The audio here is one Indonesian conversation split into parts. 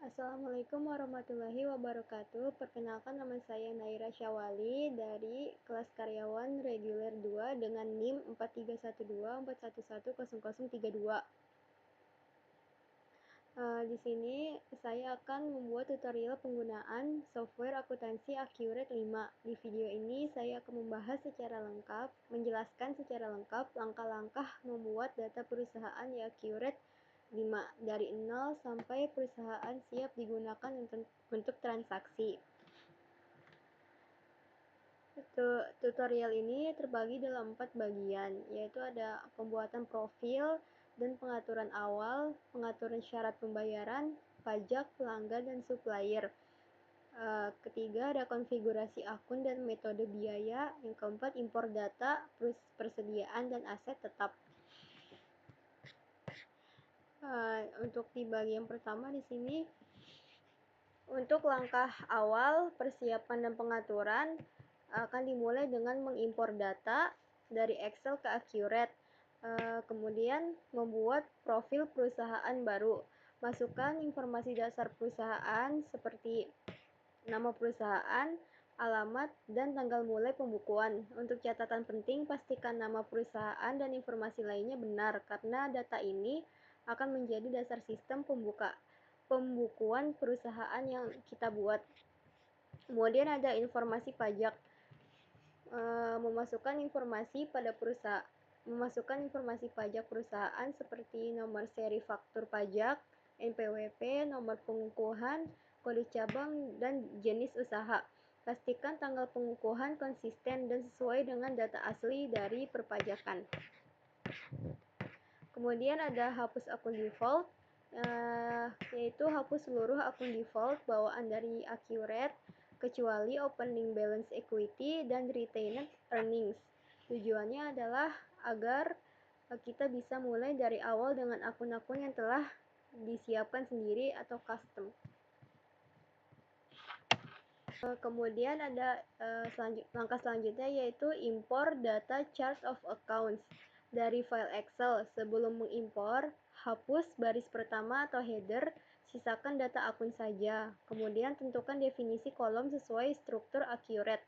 Assalamualaikum warahmatullahi wabarakatuh. Perkenalkan, nama saya Naira Syawali dari kelas karyawan reguler 2 dengan NIM 431241100032. Di sini saya akan membuat tutorial penggunaan software akuntansi Accurate 5. Di video ini saya akan menjelaskan secara lengkap langkah-langkah membuat data perusahaan di Accurate 5 dari 0 sampai perusahaan siap digunakan untuk transaksi. Tutorial ini terbagi dalam 4 bagian, yaitu ada pembuatan profil dan pengaturan awal, pengaturan syarat pembayaran, pajak, pelanggan, dan supplier. Ketiga, ada konfigurasi akun dan metode biaya. Yang keempat, impor data, persediaan dan aset tetap. Untuk di bagian pertama di sini, untuk langkah awal persiapan dan pengaturan akan dimulai dengan mengimpor data dari Excel ke Accurate. Kemudian membuat profil perusahaan baru. Masukkan informasi dasar perusahaan seperti nama perusahaan, alamat, dan tanggal mulai pembukuan. Untuk catatan penting, pastikan nama perusahaan dan informasi lainnya benar, karena data ini akan menjadi dasar sistem pembukuan perusahaan yang kita buat. Kemudian ada informasi pajak. Memasukkan informasi pajak perusahaan seperti nomor seri faktur pajak, NPWP, nomor pengukuhan, kode cabang, dan jenis usaha. Pastikan tanggal pengukuhan konsisten dan sesuai dengan data asli dari perpajakan. Kemudian ada hapus akun default, yaitu hapus seluruh akun default bawaan dari Accurate kecuali opening balance equity dan retained earnings. Tujuannya adalah agar kita bisa mulai dari awal dengan akun-akun yang telah disiapkan sendiri atau custom. Kemudian ada langkah selanjutnya, yaitu impor data chart of accounts dari file Excel. Sebelum mengimpor, hapus baris pertama atau header, sisakan data akun saja. Kemudian tentukan definisi kolom sesuai struktur Accurate,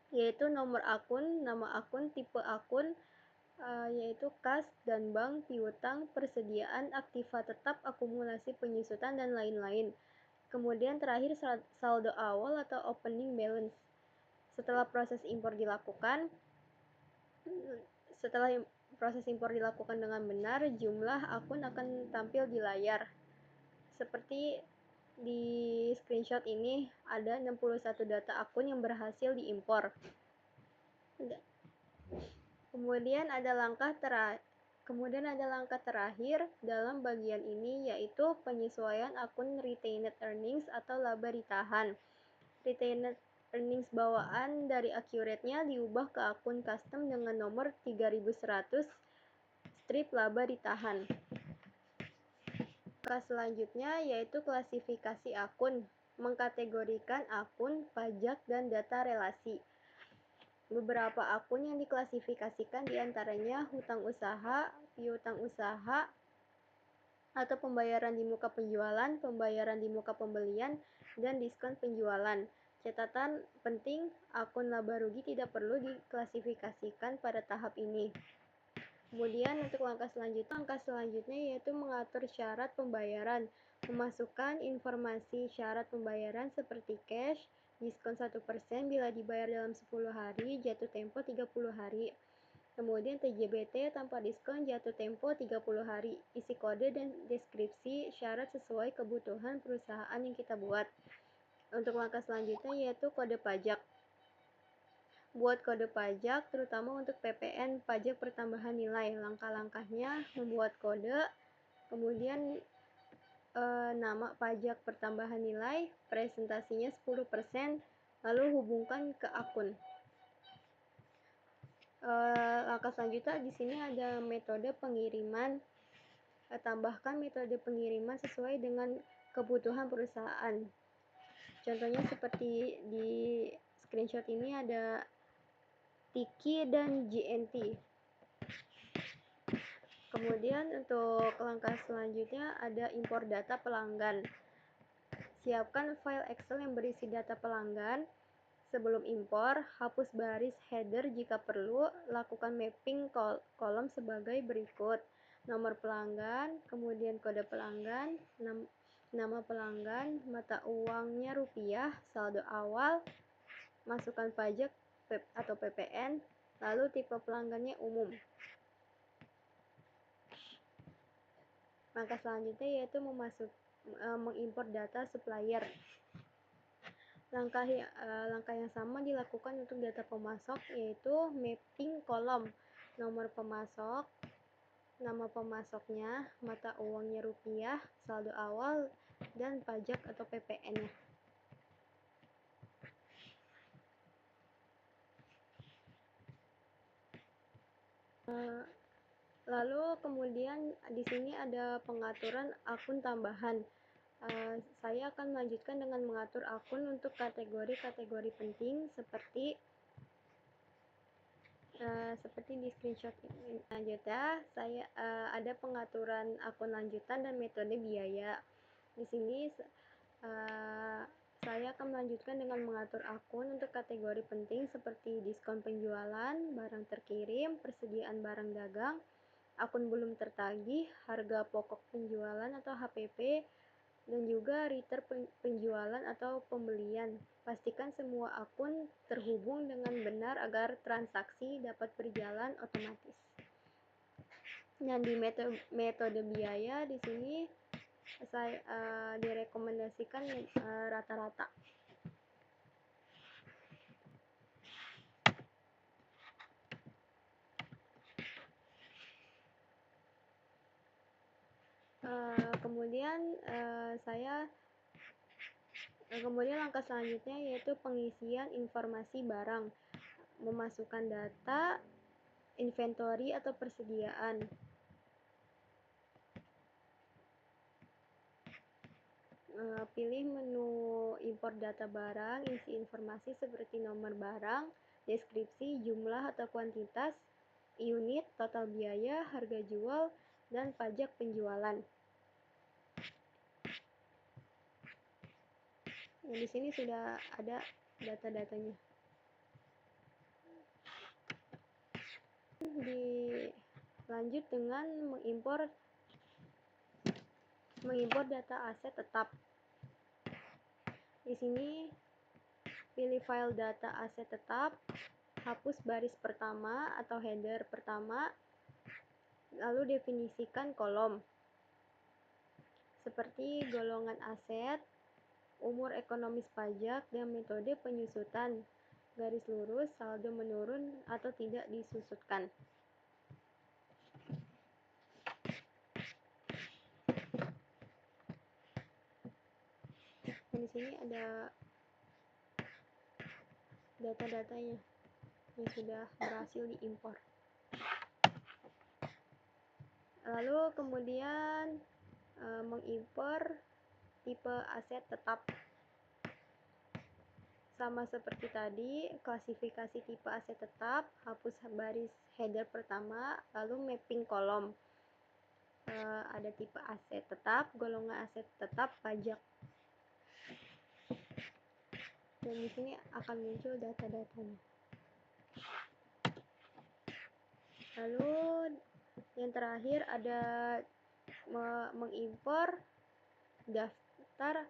yaitu nomor akun, nama akun, tipe akun, yaitu kas dan bank, piutang, persediaan, aktiva tetap, akumulasi penyusutan, dan lain-lain. Kemudian terakhir saldo awal atau opening balance. Setelah proses impor dilakukan dengan benar, jumlah akun akan tampil di layar. Seperti di screenshot ini ada 61 data akun yang berhasil diimpor. Kemudian ada langkah terakhir dalam bagian ini, yaitu penyesuaian akun retained earnings atau laba ditahan. Retained earnings bawaan dari Accurate-nya diubah ke akun custom dengan nomor 3100 strip laba ditahan. Langkah selanjutnya yaitu klasifikasi akun, mengkategorikan akun, pajak, dan data relasi. Beberapa akun yang diklasifikasikan diantaranya hutang usaha, piutang usaha, atau pembayaran di muka penjualan, pembayaran di muka pembelian, dan diskon penjualan. Catatan penting, akun laba rugi tidak perlu diklasifikasikan pada tahap ini. Kemudian untuk langkah selanjutnya yaitu mengatur syarat pembayaran. Memasukkan informasi syarat pembayaran seperti cash, diskon 1% bila dibayar dalam 10 hari, jatuh tempo 30 hari. Kemudian TJBT tanpa diskon, jatuh tempo 30 hari. Isi kode dan deskripsi syarat sesuai kebutuhan perusahaan yang kita buat. Untuk langkah selanjutnya yaitu kode pajak. Buat kode pajak terutama untuk PPN, pajak pertambahan nilai. Langkah-langkahnya membuat kode, kemudian nama pajak pertambahan nilai, presentasinya 10%, lalu hubungkan ke akun. Langkah selanjutnya di sini ada metode pengiriman. Tambahkan metode pengiriman sesuai dengan kebutuhan perusahaan. Contohnya seperti di screenshot ini ada Tiki dan GNT. Kemudian untuk langkah selanjutnya ada impor data pelanggan. Siapkan file Excel yang berisi data pelanggan. Sebelum impor, hapus baris header jika perlu. Lakukan mapping kolom sebagai berikut: nomor pelanggan, kemudian kode pelanggan, nama pelanggan, mata uangnya rupiah, saldo awal, masukan pajak atau PPN, lalu tipe pelanggannya umum. Langkah selanjutnya yaitu mengimpor data supplier. Langkah yang sama dilakukan untuk data pemasok, yaitu mapping kolom: nomor pemasok, nama pemasoknya, mata uangnya rupiah, saldo awal, dan pajak atau PPN-nya. Lalu kemudian di sini ada pengaturan akun tambahan. Saya akan melanjutkan dengan mengatur akun untuk kategori-kategori penting seperti di screenshot ini. Selanjutnya, saya ada pengaturan akun lanjutan dan metode biaya. Di sini saya akan melanjutkan dengan mengatur akun untuk kategori penting seperti diskon penjualan, barang terkirim, persediaan barang dagang, akun belum tertagih, harga pokok penjualan atau HPP, dan juga return penjualan atau pembelian. Pastikan semua akun terhubung dengan benar agar transaksi dapat berjalan otomatis. Dan di metode biaya di sini saya direkomendasikan rata-rata. Kemudian langkah selanjutnya yaitu pengisian informasi barang, memasukkan data inventory atau persediaan. Pilih menu impor data barang, isi informasi seperti nomor barang, deskripsi, jumlah atau kuantitas, unit, total biaya, harga jual, dan pajak penjualan. Di sini sudah ada data-datanya. Dilanjut dengan mengimpor data aset tetap. Di sini pilih file data aset tetap, hapus baris pertama atau header pertama, lalu definisikan kolom seperti golongan aset, umur ekonomis pajak, dan metode penyusutan, garis lurus, saldo menurun atau tidak disusutkan. Dan di sini ada data-datanya yang sudah berhasil diimpor. Lalu kemudian mengimpor tipe aset tetap. Sama seperti tadi, klasifikasi tipe aset tetap, hapus baris header pertama, lalu mapping kolom. Ada tipe aset tetap, golongan aset tetap, pajak. Dan di sini akan muncul data-datanya. Lalu yang terakhir ada mengimpor daftar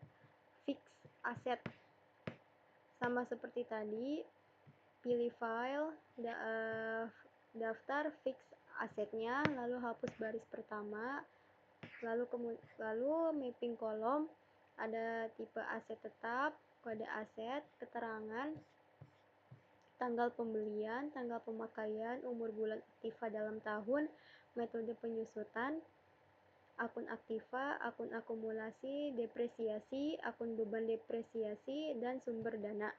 fix aset. Sama seperti tadi, pilih file daftar fix asetnya, lalu hapus baris pertama, lalu mapping kolom, ada tipe aset tetap, kode aset, keterangan, tanggal pembelian, tanggal pemakaian, umur bulan aktiva dalam tahun, metode penyusutan, akun aktiva, akun akumulasi, depresiasi, akun beban depresiasi, dan sumber dana.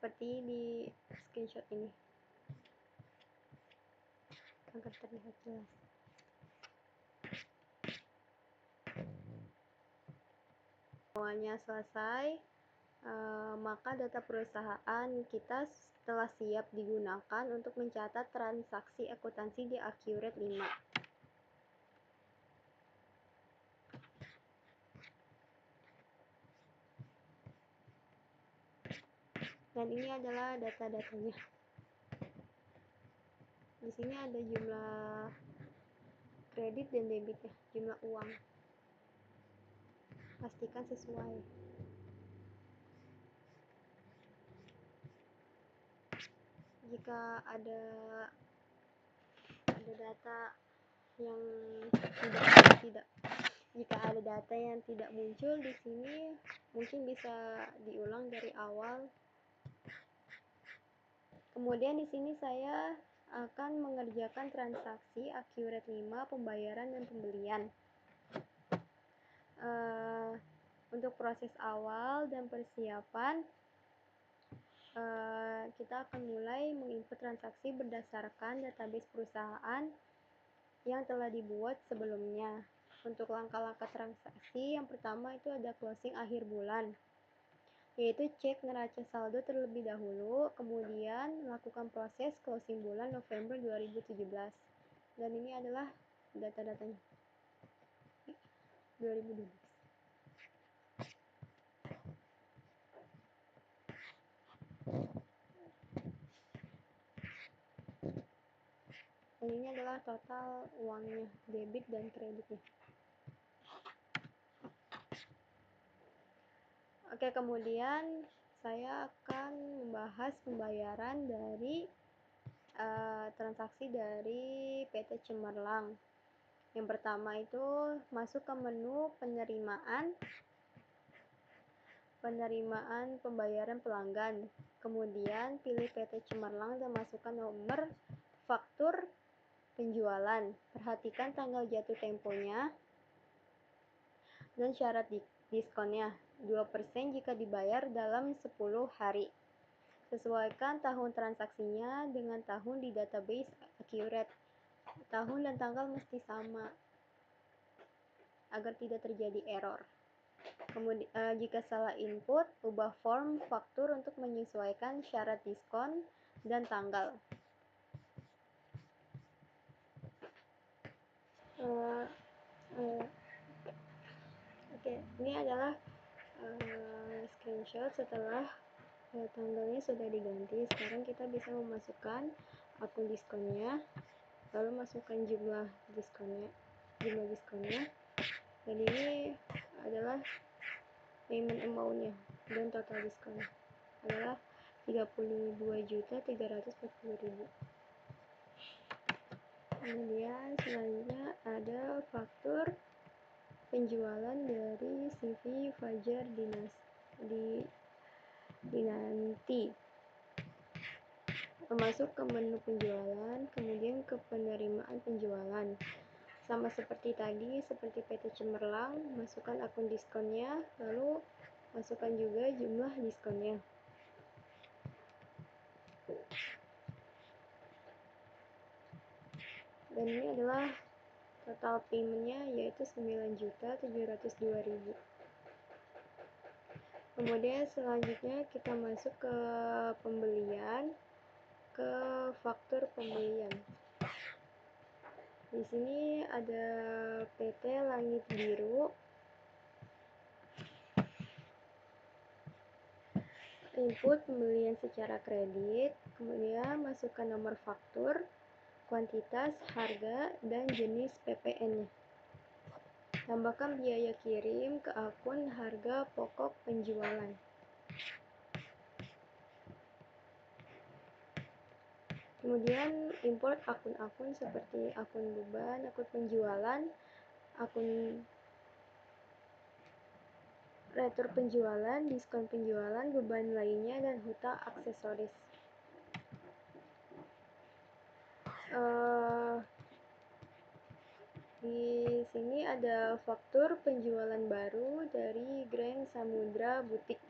Seperti di screenshot ini agar terlihat jelas. Semuanya selesai, maka data perusahaan kita telah siap digunakan untuk mencatat transaksi akuntansi di Accurate 5. Dan ini adalah data-datanya. Di sini ada jumlah kredit dan debit ya, jumlah uang. Pastikan sesuai. Jika ada data yang tidak jika ada data yang tidak muncul di sini, mungkin bisa diulang dari awal. Kemudian di sini saya akan mengerjakan transaksi accurate 5 pembayaran dan pembelian. Untuk proses awal dan persiapan, kita akan mulai menginput transaksi berdasarkan database perusahaan yang telah dibuat sebelumnya. Untuk langkah-langkah transaksi, yang pertama itu ada closing akhir bulan, yaitu cek neraca saldo terlebih dahulu, kemudian lakukan proses closing bulan November 2017. Dan ini adalah data-datanya 2012. Dan ini adalah total uangnya, debit dan kreditnya. Oke, kemudian saya akan membahas pembayaran dari transaksi dari PT Cemerlang. Yang pertama itu masuk ke menu penerimaan pembayaran pelanggan. Kemudian pilih PT Cemerlang dan masukkan nomor faktur penjualan. Perhatikan tanggal jatuh temponya dan syarat diskonnya. 2% jika dibayar dalam 10 hari. Sesuaikan tahun transaksinya dengan tahun di database accurate. Tahun dan tanggal mesti sama agar tidak terjadi error. Kemudian jika salah input, ubah form faktur untuk menyesuaikan syarat diskon dan tanggal. Oke, ini adalah screenshot setelah tanggalnya sudah diganti. Sekarang kita bisa memasukkan akun diskonnya, lalu masukkan jumlah diskonnya. Dan ini adalah payment amount-nya dan total diskon adalah 32.340.000. Kemudian selanjutnya ada faktur penjualan dari CV Fajar Dinanti. Masuk ke menu penjualan, kemudian ke penerimaan penjualan. Sama seperti tadi, seperti PT Cemerlang, masukkan akun diskonnya, lalu masukkan juga jumlah diskonnya. Dan ini adalah total payment-nya, yaitu 9.702.000. Kemudian selanjutnya kita masuk ke pembelian, ke faktur pembelian. Di sini ada PT Langit Biru. Input pembelian secara kredit, kemudian masukkan nomor faktur, kuantitas, harga, dan jenis PPN-nya. Tambahkan biaya kirim ke akun harga pokok penjualan. Kemudian import akun-akun seperti akun beban, akun penjualan, akun retur penjualan, diskon penjualan, beban lainnya, dan hutang aksesoris. Di sini ada faktur penjualan baru dari Grand Samudra Butik,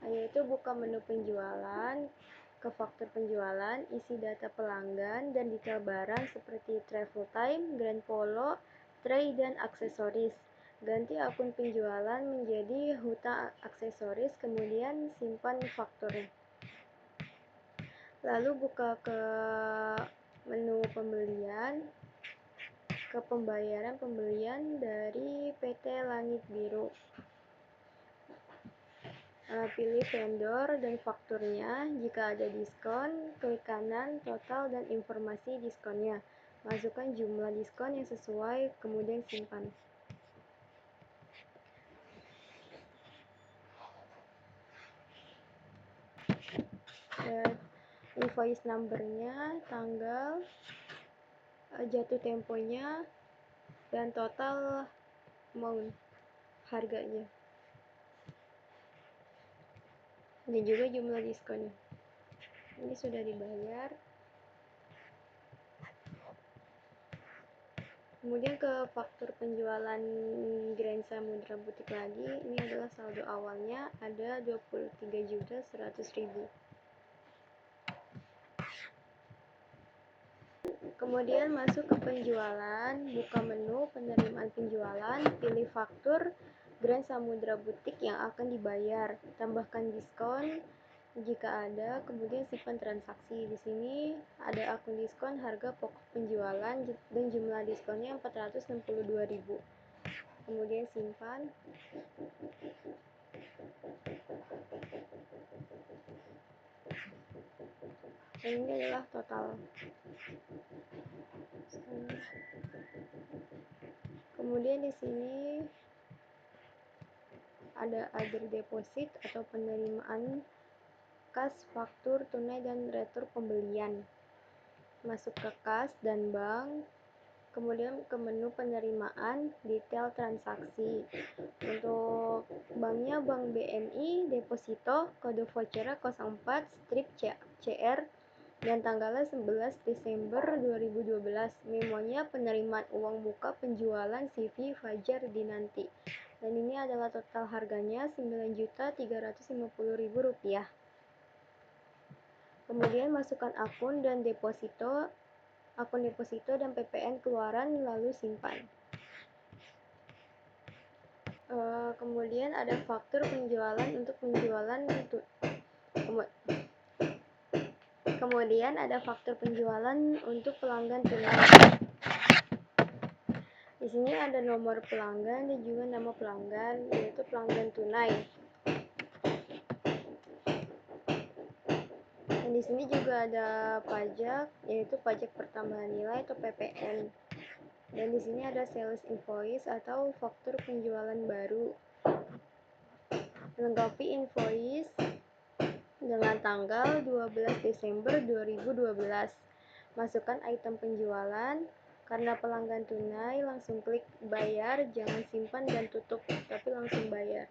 yaitu buka menu penjualan, ke faktur penjualan, isi data pelanggan dan detail barang seperti travel time, Grand Polo, tray, dan aksesoris. Ganti akun penjualan menjadi hutang aksesoris, kemudian simpan fakturnya. Lalu buka ke menu pembelian, ke pembayaran pembelian dari PT Langit Biru. Pilih vendor dan fakturnya. Jika ada diskon, klik kanan total dan informasi diskonnya. Masukkan jumlah diskon yang sesuai, kemudian simpan. Invoice numbernya, tanggal, jatuh temponya, dan total amount, harganya, dan juga jumlah diskonnya. Ini sudah dibayar. Kemudian ke faktur penjualan Grand Samudra Butik lagi. Ini adalah saldo awalnya, ada 23.100.000. Kemudian masuk ke penjualan, buka menu penerimaan penjualan, pilih faktur Grand Samudra Butik yang akan dibayar, tambahkan diskon jika ada, kemudian simpan transaksi. Di sini ada akun diskon, harga pokok penjualan dan jumlah diskonnya 462.000. Kemudian simpan. Dan ini adalah total. Kemudian di sini ada other deposit atau penerimaan kas, faktur, tunai, dan retur pembelian. Masuk ke kas dan bank, kemudian ke menu penerimaan, detail transaksi. Untuk banknya Bank BNI, deposito, kode voucher 04, strip CR, dan tanggalnya 11 Desember 2012. Memonya penerimaan uang muka penjualan CV Fajar Dinanti. Dan ini adalah total harganya Rp9.350.000. Kemudian masukkan akun dan deposito, akun deposito dan PPN keluaran, lalu simpan. Kemudian ada faktur penjualan untuk penjualan Kemudian ada faktur penjualan untuk pelanggan tunai. Di sini ada nomor pelanggan dan juga nama pelanggan, yaitu pelanggan tunai. Dan di sini juga ada pajak, yaitu pajak pertambahan nilai atau PPN. Dan di sini ada sales invoice atau faktur penjualan baru. Lengkapi invoice dengan tanggal 12 Desember 2012. Masukkan item penjualan. Karena pelanggan tunai, langsung klik bayar, jangan simpan dan tutup, tapi langsung bayar.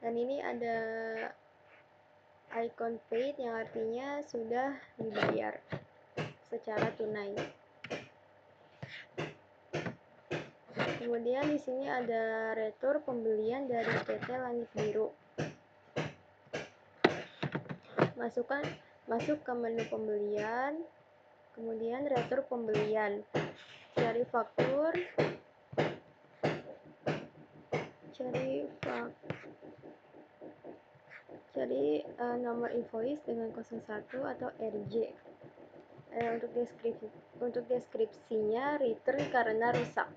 Dan ini ada icon paid yang artinya sudah dibayar secara tunai. Kemudian di sini ada retur pembelian dari PT Langit Biru. Masuk ke menu pembelian, kemudian retur pembelian. Cari faktur, cari nomor invoice dengan 01 atau RJ. Untuk deskripsinya return karena rusak.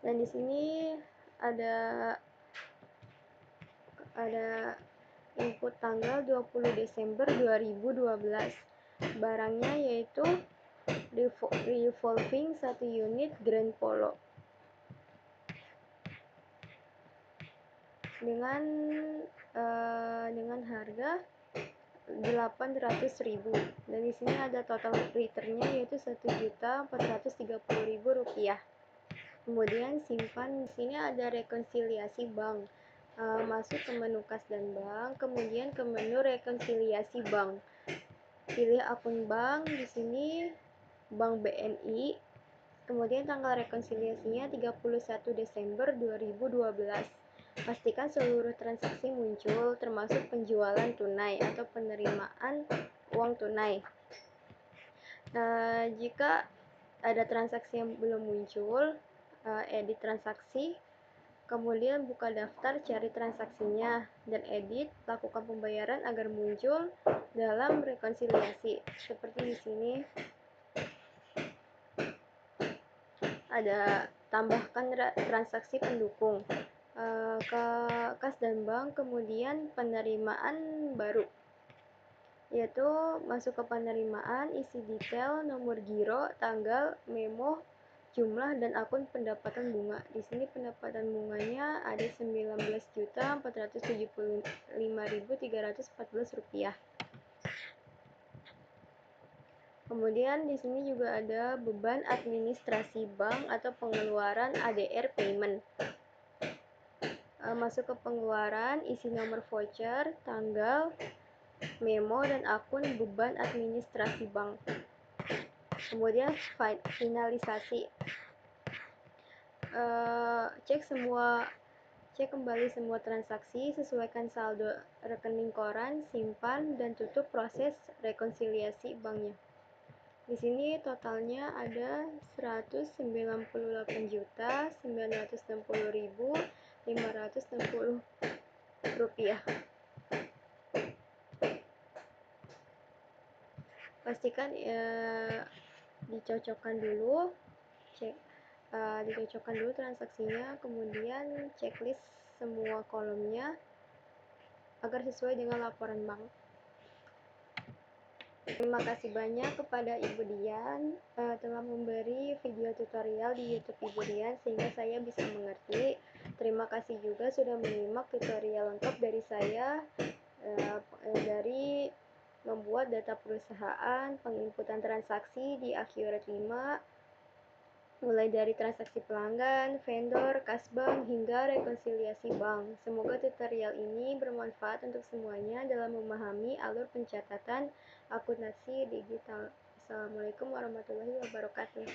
Dan di sini ada input tanggal 20 Desember 2012. Barangnya yaitu revolving 1 unit Grand Polo dengan harga 800.000. Dan di sini ada total returnnya yaitu Rp1.430.000. Kemudian simpan. Di sini ada rekonsiliasi bank. Masuk ke menu kas dan bank, kemudian ke menu rekonsiliasi bank. Pilih akun bank, di sini Bank BNI. Kemudian tanggal rekonsiliasinya 31 Desember 2012. Pastikan seluruh transaksi muncul, termasuk penjualan tunai atau penerimaan uang tunai. Jika ada transaksi yang belum muncul, edit transaksi, Kemudian buka daftar, cari transaksinya, dan edit, lakukan pembayaran agar muncul dalam rekonsiliasi. Seperti di sini ada tambahkan transaksi pendukung ke kas dan bank, kemudian penerimaan baru, yaitu masuk ke penerimaan, isi detail, nomor giro, tanggal, memo, jumlah, dan akun pendapatan bunga. Di sini pendapatan bunganya ada Rp19.475.314. Kemudian di sini juga ada beban administrasi bank atau pengeluaran ADR payment. Masuk ke pengeluaran, isi nomor voucher, tanggal, memo, dan akun beban administrasi bank. Kemudian finalisasi, cek kembali semua transaksi, sesuaikan saldo rekening koran, simpan, dan tutup proses rekonsiliasi banknya. Di sini totalnya ada Rp198.960.560. Pastikan dicocokkan dulu transaksinya, kemudian checklist semua kolomnya agar sesuai dengan laporan bank. Terima kasih banyak kepada Ibu Dian telah memberi video tutorial di YouTube Ibu Dian sehingga saya bisa mengerti. Terima kasih juga sudah menyimak tutorial lengkap dari saya dari membuat data perusahaan, penginputan transaksi di Accurate 5, mulai dari transaksi pelanggan, vendor, kas bank, hingga rekonsiliasi bank. Semoga tutorial ini bermanfaat untuk semuanya dalam memahami alur pencatatan akuntansi digital. Assalamualaikum warahmatullahi wabarakatuh.